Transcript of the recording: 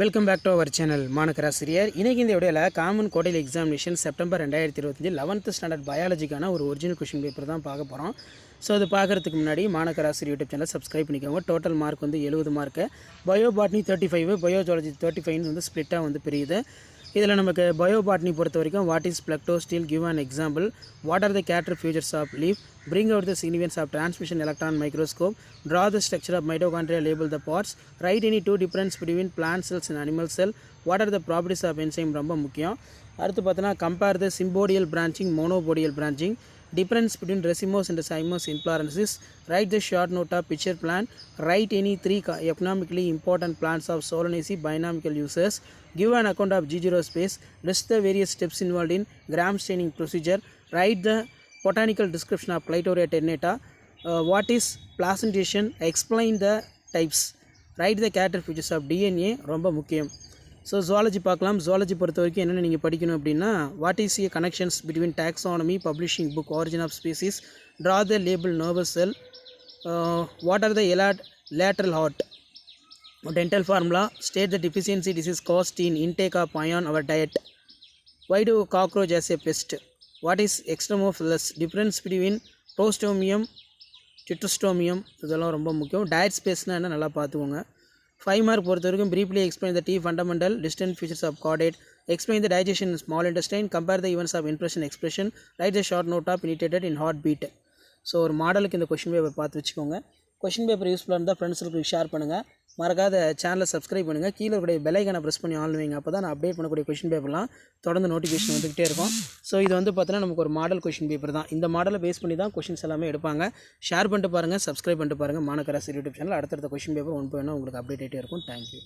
Welcome back to our channel மாணக்கராசிரியர். இன்றைக்கி இந்த வீடியோவில் common quarterly examination September 2025 11th standard பயாலஜிக்கான ஒரு ஒரிஜினல் கொஷின் பேப்பர் தான் பார்க்க போகிறோம். ஸோ அது பார்க்குறதுக்கு முன்னாடி மாணக்கராசிரியர் யூடியூப் சேனல் சப்ஸ்கிரைப் பண்ணிக்கோங்க. டோட்டல் மார்க் வந்து 70 மார்க்கு, பயோபாட்னி 35, பயோஜாலஜி 35 வந்து ஸ்ப்ளிட்டாக வந்து பிரியுது. இதில் நமக்கு பயோபாட்னி பொறுத்த வரைக்கும் what is plectostele, give an example, what are the character features of leaf, bring out the significance of transmission electron microscope, draw the structure of mitochondria, label the parts, write any two difference between plant cells and animal cell, what are the properties of enzyme ரொம்ப முக்கியம். அடுத்து பார்த்தோன்னா compare the symbodial branching, monopodial branching, difference between racemose and cymose inflorescences, write the short note of picture plant, write any three economically important plants of Solanaceae binomial uses, give an account of G0 space, list the various steps involved in gram staining procedure, write the botanical description of Clitoria ternata, what is placentation, explain the types, write the character features of DNA ரொம்ப முக்கியம். So zoology பார்க்கலாம். Zoology பொறுத்த வரைக்கும் என்னென்ன நீங்கள் படிக்கணும் அப்படின்னா, what is a connections between taxonomy, publishing book, origin of species, draw the label nervous cell, what are the lateral heart, dental formula, state the deficiency disease caused in intake of iron our diet, why do cockroach as a pest, what is extremophilus, difference between prostomium, chitrostomium, இதெல்லாம் ரொம்ப முக்கியம். Diet ஸ்பேஸ்னால் என்ன நல்லா பார்த்துக்கோங்க. 5 mark பொறுத்த வரைக்கும் briefly explain the T fundamental distant features of chordate, explain the digestion in small intestine, compare the events of impression expression, write the short note of initiated in heartbeat. So ஒரு மாடலுக்கு இந்த question paper பார்த்து வச்சுக்கோங்க. Question paper யூஸ்ஃபுல்லாக இருந்தால் ஃப்ரெண்ட்ஸுக்கு share பண்ணுங்கள். மறக்காத சேனலை சப்ஸ்கிரைப் பண்ணுங்கள். கீழே இருக்கிற பெல் ஐக்கானை ப்ரெஸ் பண்ணி ஆன் வைங்க. அப்போ தான் நான் அப்டேட் பண்ணக்கூடிய கொஷின் பேப்பர்லாம் தொடர்ந்து நோட்டிஃபிகேஷன் வந்துகிட்டே இருக்கும். ஸோ இது வந்து பார்த்தீங்கன்னா நமக்கு ஒரு மாடல் கொஷின் பேப்பர் தான். இந்த மாடலை பேஸ் பண்ணி தான் கொஷின்ஸ் எல்லாமே எடுப்பாங்க. ஷேர் பண்ணிட்டு பாருங்கள், சப்ஸ்கிரைப் பண்ணிட்டு பாருங்கள். மாணக்கராசிரியர் யூடியூப் சேனல் அடுத்தடுத்த கொஷின் பேப்பர் ஒன் போய் உங்களுக்கு அப்டேட் ஆகிட்டே இருக்கும். தேங்க்யூ.